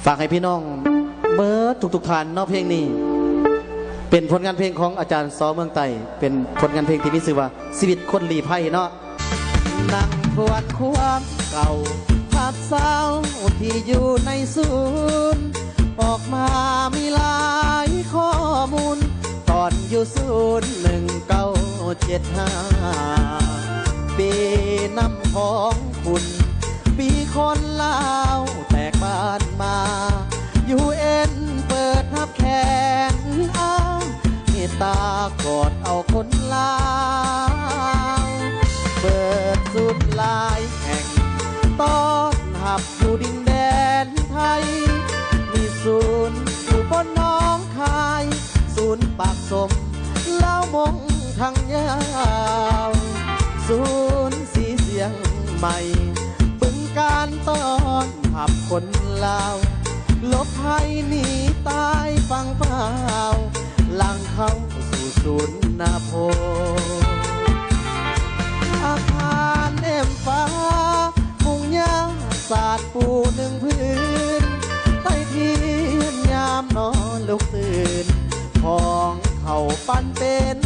ฝากให้พี่น้องเบิร์ดทุกๆท่านเนาะเพลงนี้เป็นผลงานเพลงของอาจารย์ซอเมืองไต่เป็นผลงานเพลงที่มีชื่อว่าชีวิตคนลี้ภัยเนาะนั่งทวนความเก่าภาพเศร้าที่อยู่ในศูนย์ออกมามีหลายข้อมูลตอนอยู่01-975ปีน้ำของคุณปีคนลาวแตกบ้านมาUNเปิดทับแขนเอาเมตตากอดเอาคนลาวเปิดสุดลายแห่งต้อนหับอยู่ดินแดนไทยมีศูนย์อยู่บนน้องคายศูนย์ปากสมเล่ามงทางยาวศูนย์สีเสียงใหม่บึงการต้อนหับคนลาวลบภัยหนีตายฟังเปล่าหลังเข้าสู่ศูนย์นาโพอาคารเอ็มฟ้ามุงยาศาสตร์ปู1 พื้นใต้เทียนยามนอนลุกตื่นของเขาปั้นเป็น